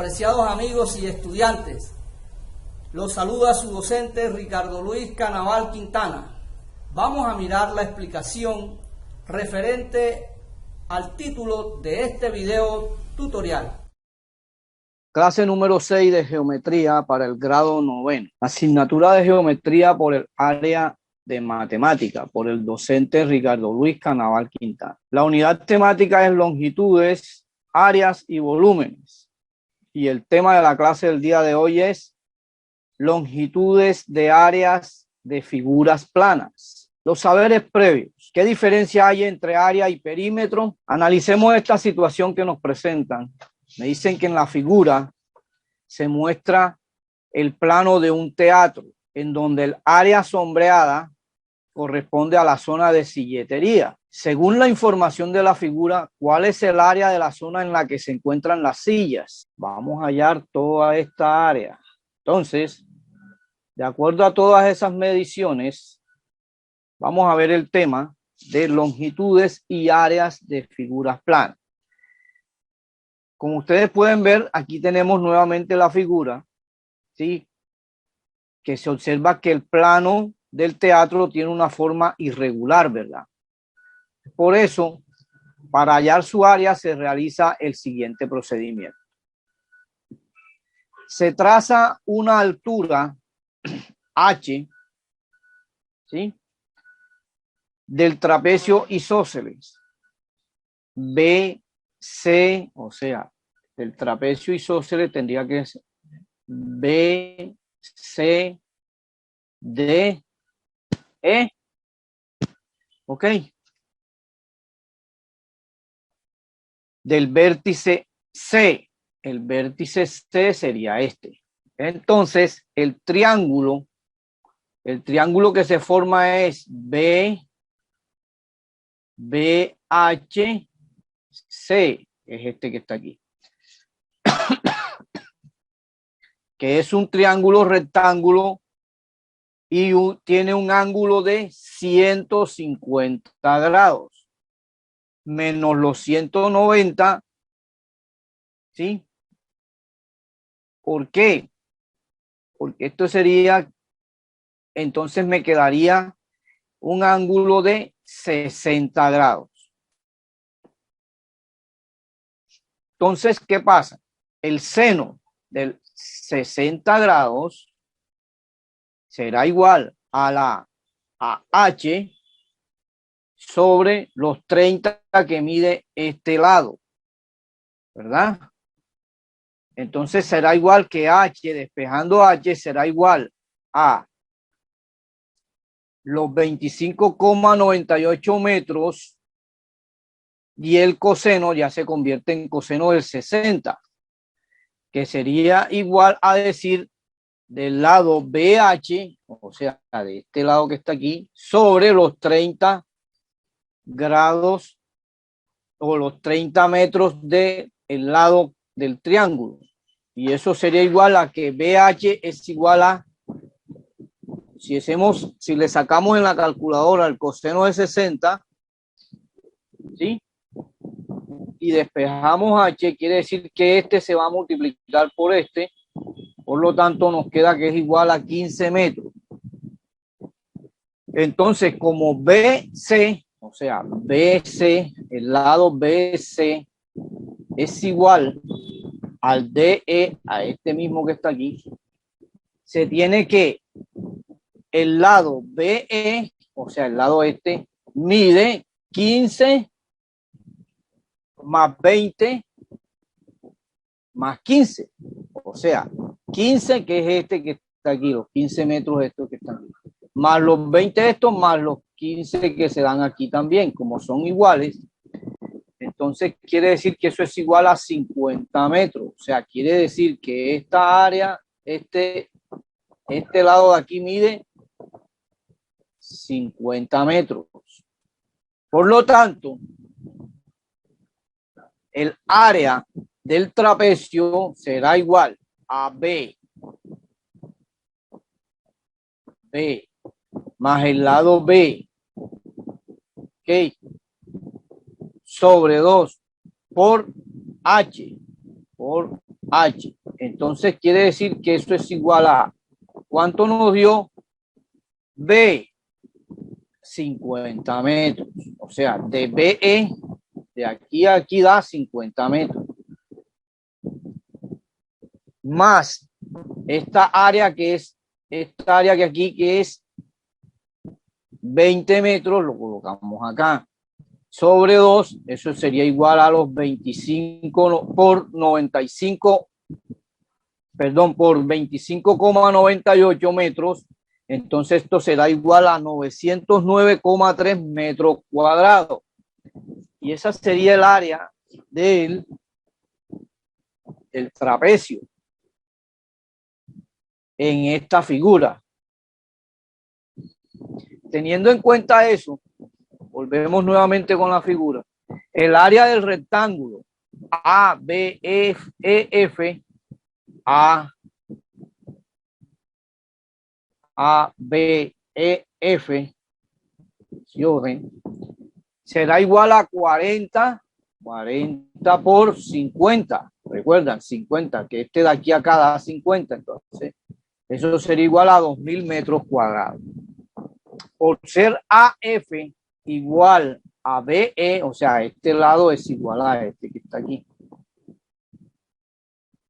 apreciados amigos y estudiantes, los saluda su docente Ricardo Luis Canaval Quintana. Vamos a mirar la explicación referente al título de este video tutorial. Clase número 6 de geometría para el grado 9. Asignatura de geometría por el área de matemática, por el docente Ricardo Luis Canaval Quintana. La unidad temática es longitudes, áreas y volúmenes. Y el tema de la clase del día de hoy es longitudes de áreas de figuras planas. Los saberes previos. ¿Qué diferencia hay entre área y perímetro? Analicemos esta situación que nos presentan. Me dicen que en la figura se muestra el plano de un teatro, en donde el área sombreada corresponde a la zona de silletería. Según la información de la figura, ¿cuál es el área de la zona en la que se encuentran las sillas? Vamos a hallar toda esta área. Entonces, de acuerdo a todas esas mediciones, vamos a ver el tema de longitudes y áreas de figuras planas. Como ustedes pueden ver, aquí tenemos nuevamente la figura, ¿sí? Que se observa que el plano del teatro tiene una forma irregular, ¿verdad? Por eso, para hallar su área se realiza el siguiente procedimiento. Se traza una altura H, ¿sí? Del trapecio isósceles BC, o sea, del trapecio isósceles tendría que ser BC D E, ok, del vértice C. El vértice C sería este. Entonces, el triángulo que se forma es BHC, es este que está aquí, que es un triángulo rectángulo y tiene un ángulo de 150 grados, menos los 190, ¿sí? ¿Por qué? Porque esto sería, entonces me quedaría un ángulo de 60 grados. Entonces, ¿qué pasa? El seno del 60 grados será igual a H sobre los 30 que mide este lado, ¿verdad? Entonces será igual que H, despejando H, será igual a los 25,98 metros y el coseno ya se convierte en coseno del 60, que sería igual a decir del lado BH, o sea, de este lado que está aquí, sobre los 30 grados o los 30 metros del lado del triángulo. Y eso sería igual a que BH es igual a, si le sacamos en la calculadora el coseno de 60, ¿sí? Y despejamos H, quiere decir que este se va a multiplicar por este, por lo tanto nos queda que es igual a 15 metros. Entonces, como BC, o sea, BC, el lado BC es igual al DE, a este mismo que está aquí, se tiene que el lado BE, o sea, el lado este, mide 15 más 20 más 15, o sea, 15 que es este que está aquí, los 15 metros estos que están aquí, más los 20 estos, más los 15 que se dan aquí también, como son iguales, entonces quiere decir que eso es igual a 50 metros, o sea, quiere decir que esta área, este lado de aquí mide 50 metros. Por lo tanto, el área del trapecio será igual a B más el lado B, ¿ok? Sobre 2 por H, por H. Entonces quiere decir que eso es igual a, ¿cuánto nos dio? B, 50 metros. O sea, de BE, de aquí a aquí da 50 metros. Más esta área que es, esta área que aquí que es 20 metros, lo colocamos acá. Sobre 2, eso sería igual a los 25 por 95, perdón, por 25,98 metros. Entonces esto será igual a 909,3 metros cuadrados. Y esa sería el área del trapecio en esta figura. Teniendo en cuenta eso, volvemos nuevamente con la figura. El área del rectángulo ABEF, será igual a 40 por 50. Recuerdan, 50, que este de aquí acá da 50. Entonces, eso sería igual a 2000 metros cuadrados. Por ser AF igual a BE, o sea, este lado es igual a este que está aquí.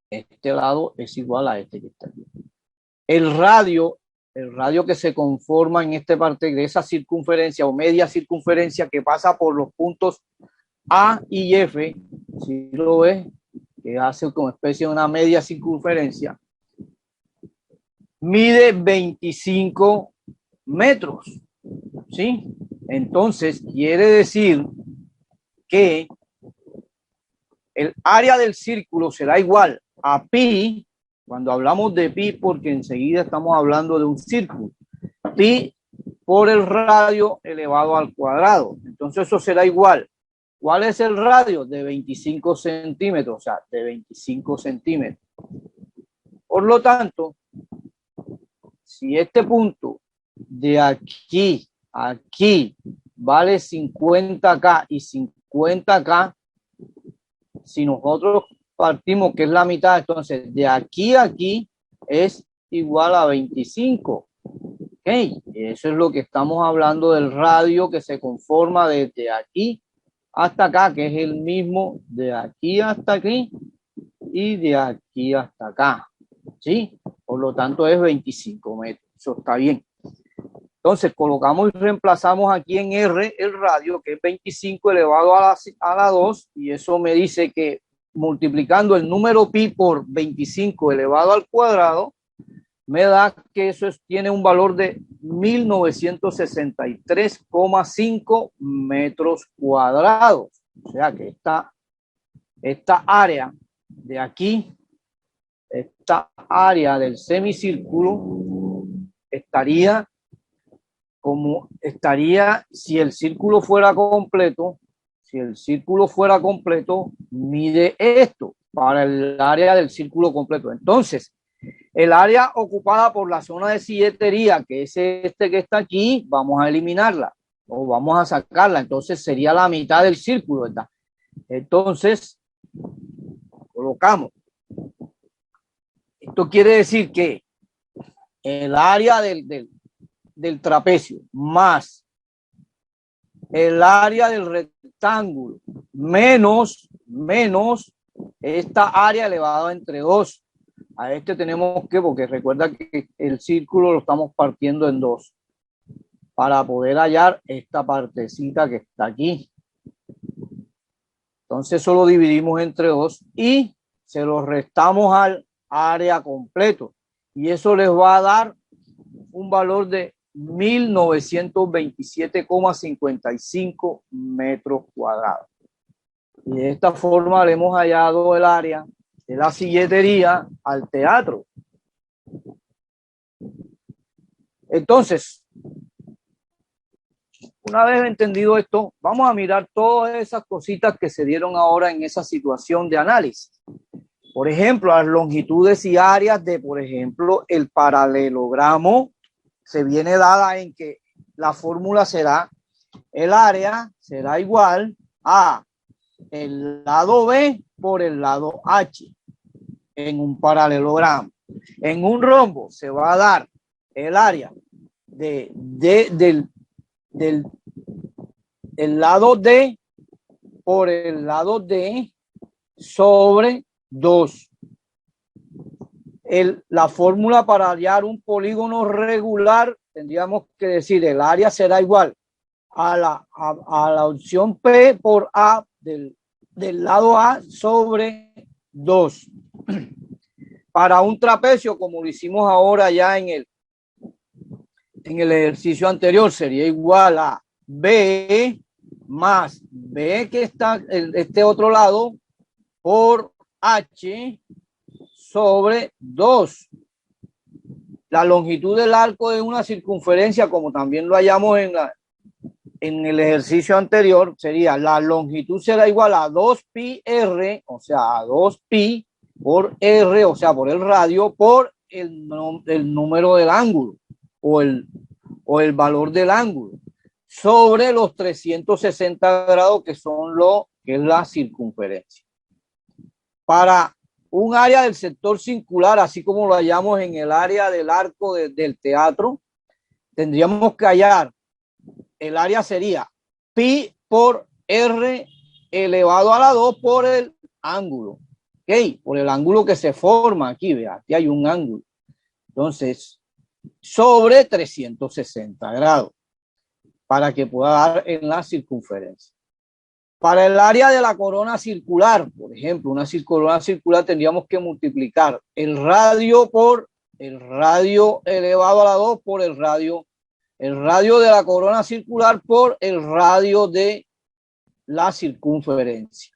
Este lado es igual a este que está aquí. El radio que se conforma en esta parte de esa circunferencia o media circunferencia que pasa por los puntos A y F, si lo ves, que hace como especie de una media circunferencia, mide 25 metros, ¿sí? Entonces, quiere decir que el área del círculo será igual a pi, cuando hablamos de pi, porque enseguida estamos hablando de un círculo, pi por el radio elevado al cuadrado. Entonces eso será igual. ¿Cuál es el radio? De 25 centímetros, o sea, de 25 centímetros. Por lo tanto, si este punto de aquí a aquí vale 50K y 50K, si nosotros partimos que es la mitad, entonces de aquí a aquí es igual a 25. Ok, eso es lo que estamos hablando del radio que se conforma desde aquí hasta acá, que es el mismo de aquí hasta aquí y de aquí hasta acá. ¿Sí? Por lo tanto es 25 metros. Eso está bien. Entonces colocamos y reemplazamos aquí en R el radio, que es 25 elevado a la 2, y eso me dice que multiplicando el número pi por 25 elevado al cuadrado, me da que eso tiene un valor de 1963,5 metros cuadrados. O sea que esta área de aquí, esta área del semicírculo, estaría si el círculo fuera completo, mide esto para el área del círculo completo. Entonces, el área ocupada por la zona de silletería, que es este que está aquí, vamos a eliminarla o vamos a sacarla. Entonces sería la mitad del círculo, ¿verdad? Entonces, colocamos. Esto quiere decir que el área del trapecio más el área del rectángulo menos esta área elevada entre 2. A este tenemos que, porque recuerda que el círculo lo estamos partiendo en 2 para poder hallar esta partecita que está aquí. Entonces eso lo dividimos entre 2 y se lo restamos al área completo. Y eso les va a dar un valor de 1927,55 metros cuadrados. Y de esta forma le hemos hallado el área de la silletería al teatro. Entonces, una vez entendido esto, vamos a mirar todas esas cositas que se dieron ahora en esa situación de análisis. Por ejemplo, las longitudes y áreas de, por ejemplo, el paralelogramo se viene dada en que la fórmula será, el área será igual a el lado B por el lado H. en un paralelogramo. En un rombo se va a dar el área del lado D por el lado D sobre 2. La fórmula para hallar un polígono regular, tendríamos que decir el área será igual a la opción P por A del lado A sobre 2. Para un trapecio, como lo hicimos ahora ya en el ejercicio anterior, sería igual a B más B que está este otro lado por H sobre 2. La longitud del arco de una circunferencia, como también lo hallamos en el ejercicio anterior, sería la longitud será igual a 2pi r, o sea, a 2pi por r, o sea, por el radio, por el número del ángulo o el valor del ángulo sobre los 360 grados que son que es la circunferencia. Para un área del sector circular, así como lo hallamos en el área del arco del teatro, tendríamos que hallar el área sería pi por r elevado a la 2 por el ángulo. ¿Ok? Por el ángulo que se forma aquí, vea, aquí hay un ángulo. Entonces, sobre 360 grados para que pueda dar en la circunferencia. Para el área de la corona circular, por ejemplo, una corona circular tendríamos que multiplicar el radio por el radio elevado a la 2 por el radio de la corona circular por el radio de la circunferencia.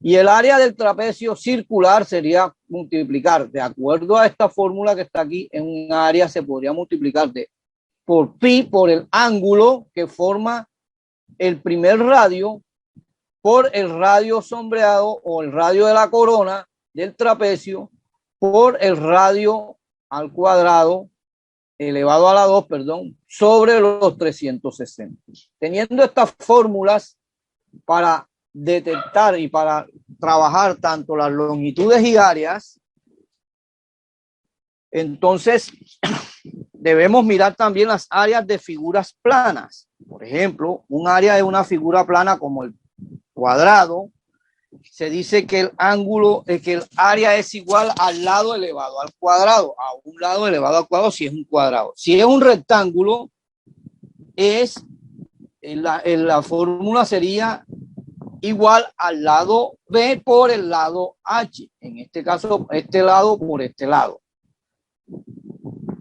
Y el área del trapecio circular sería multiplicar, de acuerdo a esta fórmula que está aquí, en un área se podría multiplicar por pi por el ángulo que forma el primer radio por el radio sombreado o el radio de la corona del trapecio por el radio al cuadrado elevado a la 2, perdón, sobre los 360. Teniendo estas fórmulas para detectar y para trabajar tanto las longitudes y áreas, entonces debemos mirar también las áreas de figuras planas. Por ejemplo, un área de una figura plana como el cuadrado, se dice que el ángulo, que el área es igual al lado elevado al cuadrado, a un lado elevado al cuadrado si es un cuadrado. Si es un rectángulo, la fórmula sería igual al lado B por el lado H. En este caso, este lado por este lado.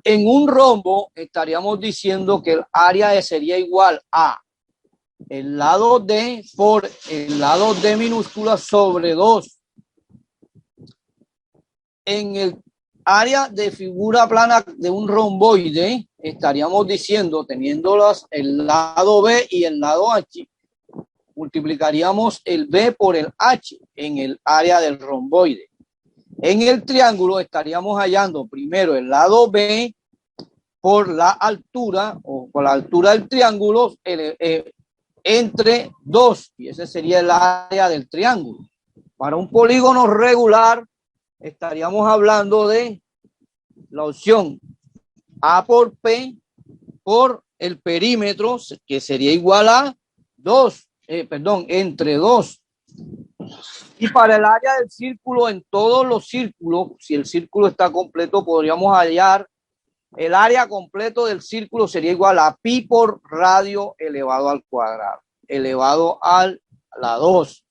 En un rombo estaríamos diciendo que el área sería igual a el lado D por el lado D minúscula sobre 2. En el área de figura plana de un romboide estaríamos diciendo, teniendo el lado B y el lado H, multiplicaríamos el B por el H en el área del romboide. En el triángulo estaríamos hallando primero el lado B por la altura o por la altura del triángulo entre 2, y ese sería el área del triángulo. Para un polígono regular estaríamos hablando de la opción A por P por el perímetro, que sería igual a 2, entre 2. Y para el área del círculo, en todos los círculos, si el círculo está completo, podríamos hallar el área completo del círculo sería igual a pi por radio elevado al cuadrado, elevado a la 2.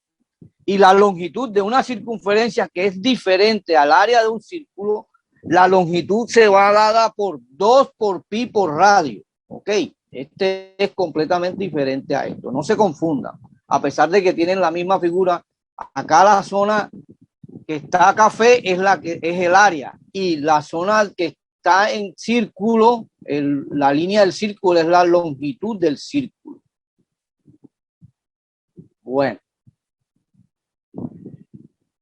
Y la longitud de una circunferencia que es diferente al área de un círculo, la longitud se va dada por 2 por pi por radio. Ok, este es completamente diferente a esto. No se confundan. A pesar de que tienen la misma figura, acá la zona que está café es la que es el área, y la zona que está en círculo, la línea del círculo es la longitud del círculo. Bueno.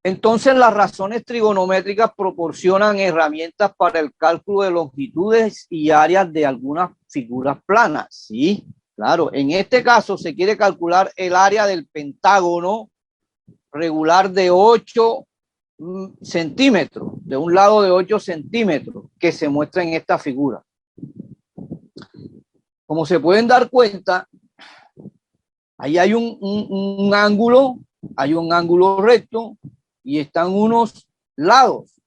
Entonces las razones trigonométricas proporcionan herramientas para el cálculo de longitudes y áreas de algunas figuras planas. Sí, claro. En este caso se quiere calcular el área del pentágono regular de 8 centímetros, de un lado de 8 centímetros, que se muestra en esta figura. Como se pueden dar cuenta, ahí hay un ángulo, hay un ángulo recto y están unos lados,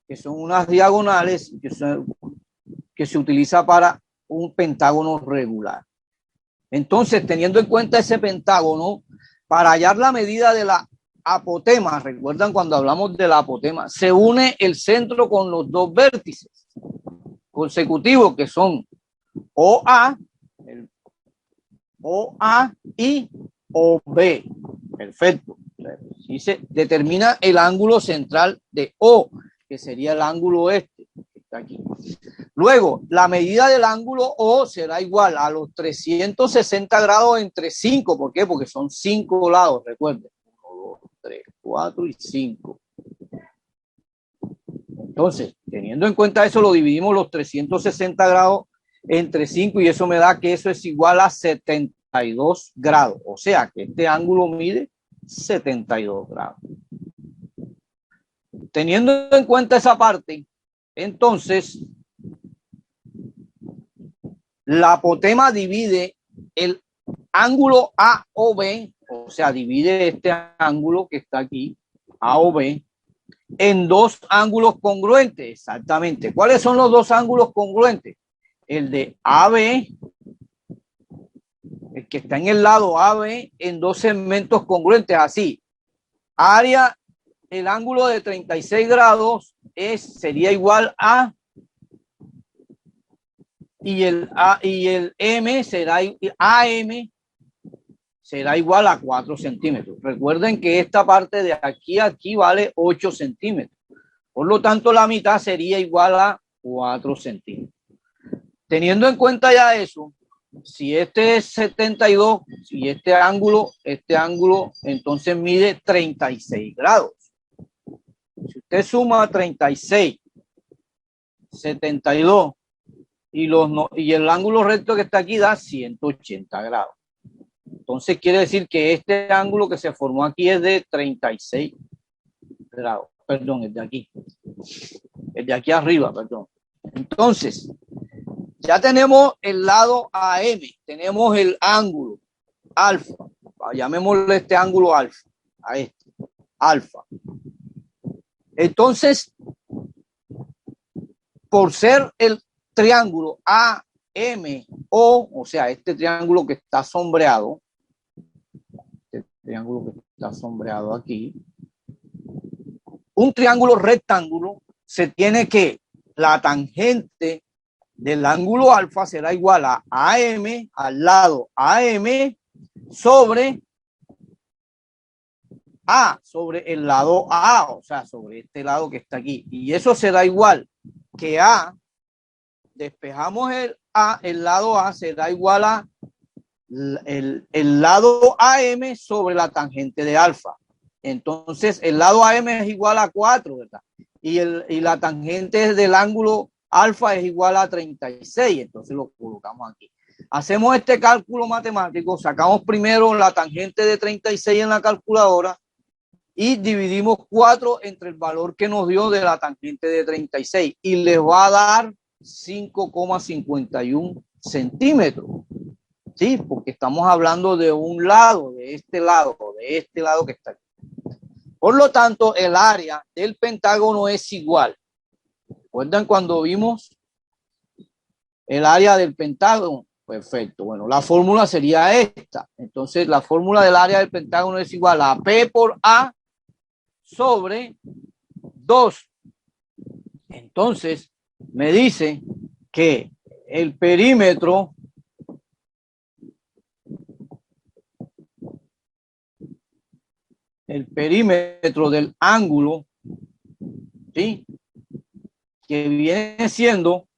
que son unas diagonales que se utiliza para un pentágono regular. Entonces, teniendo en cuenta ese pentágono, para hallar la medida de la apotema, recuerdan cuando hablamos de la apotema, se une el centro con los dos vértices consecutivos que son OA y OB. Perfecto. Así se determina el ángulo central de O, que sería el ángulo este, que está aquí. Luego, la medida del ángulo O será igual a los 360 grados entre 5. ¿Por qué? Porque son 5 lados, recuerden. 1, 2, 3, 4 y 5. Entonces, teniendo en cuenta eso, lo dividimos los 360 grados entre 5 y eso me da que eso es igual a 72 grados. O sea, que este ángulo mide 72 grados. Teniendo en cuenta esa parte, entonces, la apotema divide el ángulo AOB, o sea, divide este ángulo que está aquí, AOB, en dos ángulos congruentes, exactamente. ¿Cuáles son los dos ángulos congruentes? El de AB, el que está en el lado AB, en dos segmentos congruentes, así. Área, el ángulo de 36 grados sería igual a, y el M será, AM será igual a 4 centímetros. Recuerden que esta parte de aquí a aquí vale 8 centímetros. Por lo tanto, la mitad sería igual a 4 centímetros. Teniendo en cuenta ya eso, si este es 72, si este ángulo entonces mide 36 grados. Si usted suma 36, 72 y el ángulo recto que está aquí da 180 grados. Entonces quiere decir que este ángulo que se formó aquí es de 36 grados. Perdón, es de aquí. Es de aquí arriba, perdón. Entonces, ya tenemos el lado AM, tenemos el ángulo alfa. Llamémosle este ángulo alfa, a este, alfa. Entonces, por ser el triángulo AMO, o sea, este triángulo que está sombreado, aquí, un triángulo rectángulo, se tiene que la tangente del ángulo alfa será igual a AM, al lado AM, sobre A, sobre el lado A, o sea, sobre este lado que está aquí. Y eso será igual que A, despejamos el lado A, será igual a el lado AM sobre la tangente de alfa. Entonces, el lado AM es igual a 4, ¿verdad? Y la tangente del ángulo alfa es igual a 36. Entonces, lo colocamos aquí. Hacemos este cálculo matemático, sacamos primero la tangente de 36 en la calculadora y dividimos 4 entre el valor que nos dio de la tangente de 36 y les va a dar 5,51 centímetros. Sí, porque estamos hablando de un lado, de este lado que está aquí. Por lo tanto, el área del pentágono es igual. ¿Recuerdan cuando vimos el área del pentágono? Perfecto. Bueno, la fórmula sería esta. Entonces, la fórmula del área del pentágono es igual a P por A sobre 2. Entonces, me dice que el perímetro del ángulo, ¿sí?, que viene siendo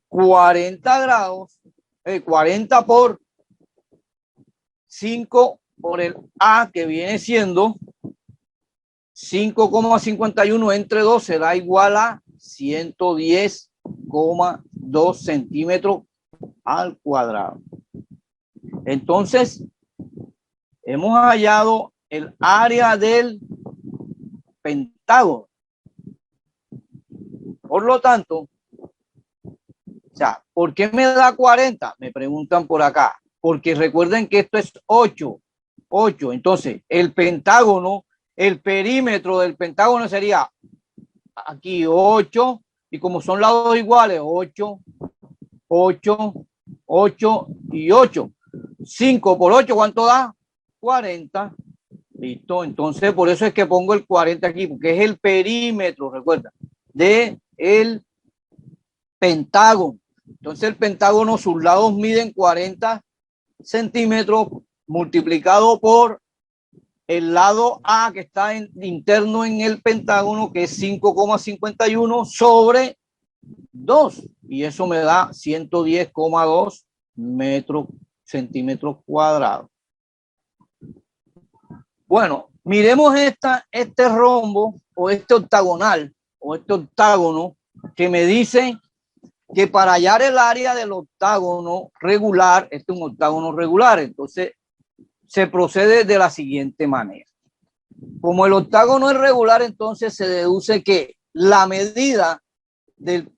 40 grados, 40 por 5 por el A, que viene siendo 5,51 entre 2, será igual a 110,2 centímetros al cuadrado. Entonces, hemos hallado el área del pentágono. Por lo tanto, o sea, ¿por qué me da 40? Me preguntan por acá. Porque recuerden que esto es 8. 8. Entonces, el pentágono, el perímetro del pentágono sería aquí 8. Y como son lados iguales, 8, 8, 8 y 8. 5 por 8, ¿cuánto da? 40. Listo. Entonces, por eso es que pongo el 40 aquí, porque es el perímetro, recuerda, de el pentágono. Entonces, el pentágono, sus lados miden 40 centímetros multiplicado por el lado A que está interno en el pentágono, que es 5,51 sobre 2. Y eso me da 110,2 centímetros cuadrados. Bueno, miremos este rombo o este octagonal o este octágono que me dice que para hallar el área del octágono regular, este es un octágono regular, entonces se procede de la siguiente manera. Como el octágono es regular, entonces se deduce que la medida del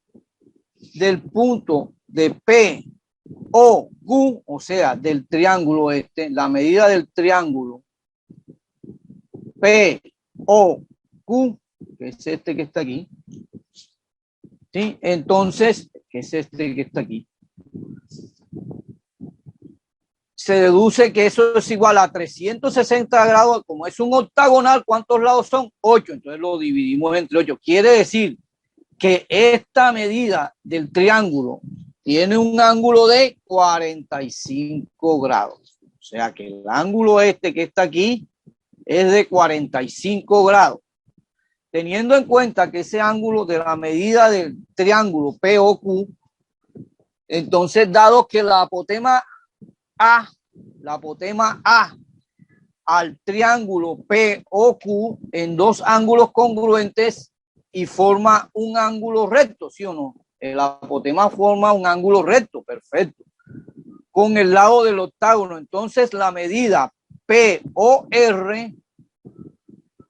punto de P o Q, o sea, del triángulo este, la medida del triángulo P o Q, que es este que está aquí, ¿sí? Entonces, que es este que está aquí, se deduce que eso es igual a 360 grados. Como es un octagonal, ¿cuántos lados son? 8. Entonces lo dividimos entre 8. Quiere decir que esta medida del triángulo tiene un ángulo de 45 grados. O sea que el ángulo este que está aquí es de 45 grados. Teniendo en cuenta que ese ángulo de la medida del triángulo POQ, entonces dado que la apotema A al triángulo POQ en dos ángulos congruentes y forma un ángulo recto, ¿sí o no? El apotema forma un ángulo recto, perfecto, con el lado del octágono. Entonces la medida POR,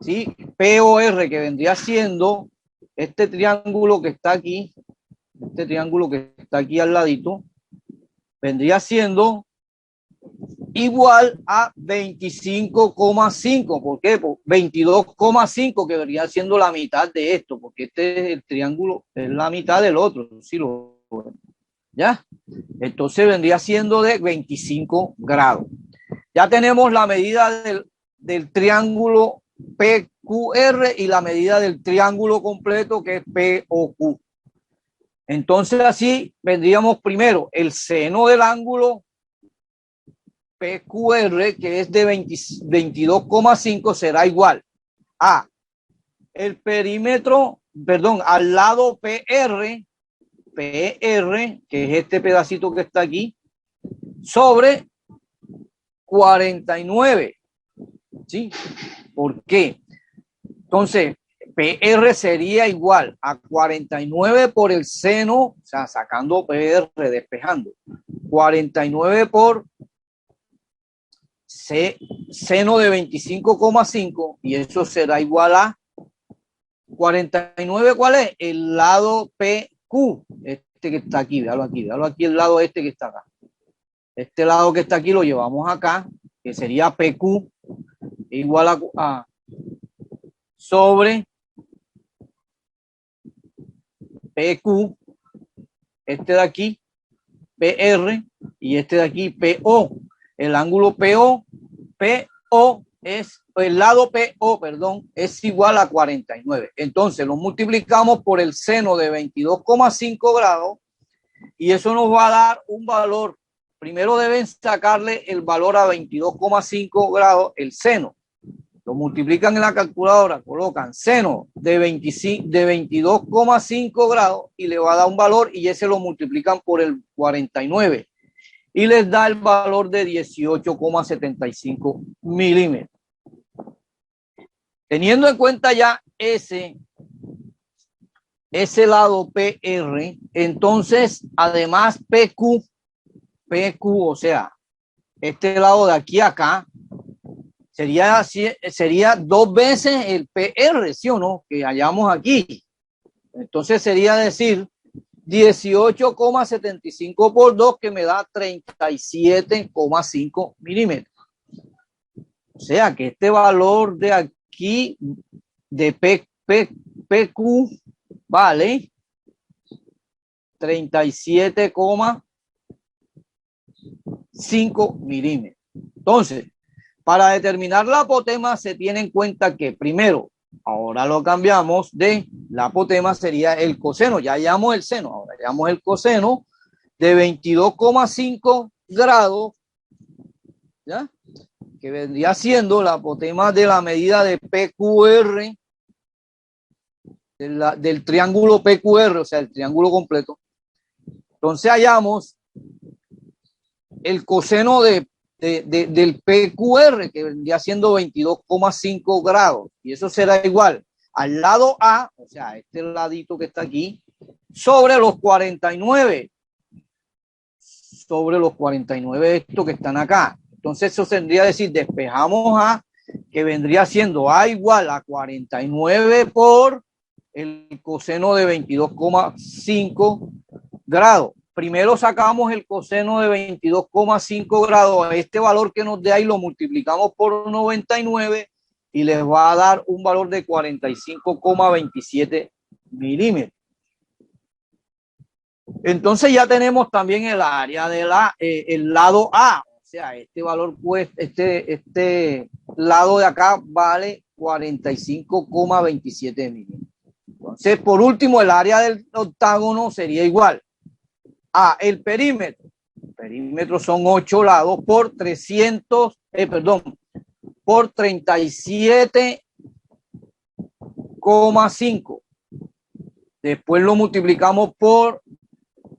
¿sí? POR, que vendría siendo este triángulo que está aquí, al ladito, vendría siendo igual a 25,5. ¿Por qué? Por 22,5, que vendría siendo la mitad de esto, porque este es el triángulo, es la mitad del otro, ¿sí? ¿Ya? Entonces vendría siendo de 25 grados. Ya tenemos la medida del triángulo PQR y la medida del triángulo completo, que es POQ. Entonces así vendríamos primero el seno del ángulo PQR, que es de 22,5, será igual a el perímetro, perdón, al lado PR, que es este pedacito que está aquí, sobre 49. ¿Sí? ¿Por qué? Entonces, PR sería igual a 49 por el seno, o sea, sacando PR, despejando, 49 por seno de 25,5, y eso será igual a 49. ¿Cuál es? El lado PQ, este que está aquí, véalo aquí el lado este que está acá. Este lado que está aquí lo llevamos acá, que sería PQ, igual a sobre PQ, este de aquí, PR, y este de aquí, PO. El ángulo PO es, el lado PO, perdón, es igual a 49. Entonces lo multiplicamos por el seno de 22,5 grados y eso nos va a dar un valor. Primero deben sacarle el valor a 22,5 grados, el seno. Lo multiplican en la calculadora, colocan seno de 22,5 grados y le va a dar un valor, y ese lo multiplican por el 49 y les da el valor de 18,75 milímetros. Teniendo en cuenta ya ese lado PR, entonces además PQ, o sea, este lado de aquí a acá, sería 2 veces el PR, ¿sí o no? Que hallamos aquí. Entonces sería decir 18,75 por 2, que me da 37,5 milímetros. O sea que este valor de aquí de PQ vale 37,5 milímetros. Entonces, para determinar la apotema se tiene en cuenta que primero, ahora lo cambiamos de la apotema sería el coseno, ya hallamos el seno, ahora hallamos el coseno de 22,5 grados, ¿ya? Que vendría siendo la apotema de la medida de PQR, del triángulo PQR, o sea, el triángulo completo. Entonces hallamos el coseno del PQR, que vendría siendo 22,5 grados, y eso será igual al lado A, o sea, este ladito que está aquí, sobre los 49, estos que están acá. Entonces eso tendría que decir, despejamos A, que vendría siendo A igual a 49 por el coseno de 22,5 grados. Primero sacamos el coseno de 22,5 grados, este valor que nos dé ahí lo multiplicamos por 99 y les va a dar un valor de 45,27 milímetros. Entonces ya tenemos también el área de el lado A, o sea, este valor, pues, este lado de acá vale 45,27 milímetros. Entonces, por último, el área del octágono sería igual a el perímetro. El perímetro son 8 lados por 37,5. Después lo multiplicamos por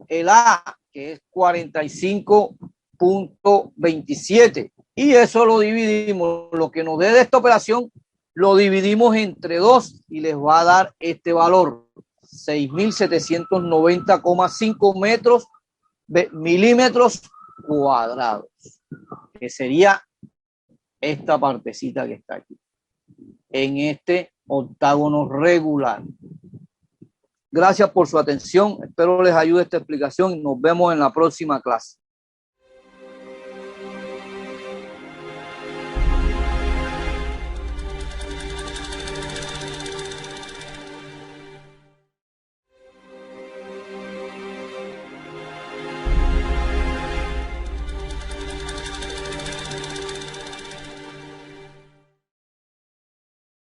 el A, que es 45,27. Y eso lo dividimos, lo que nos dé de esta operación, lo dividimos entre 2 y les va a dar este valor, 6.790,5 milímetros cuadrados, que sería esta partecita que está aquí, en este octágono regular. Gracias por su atención. Espero les ayude esta explicación y nos vemos en la próxima clase.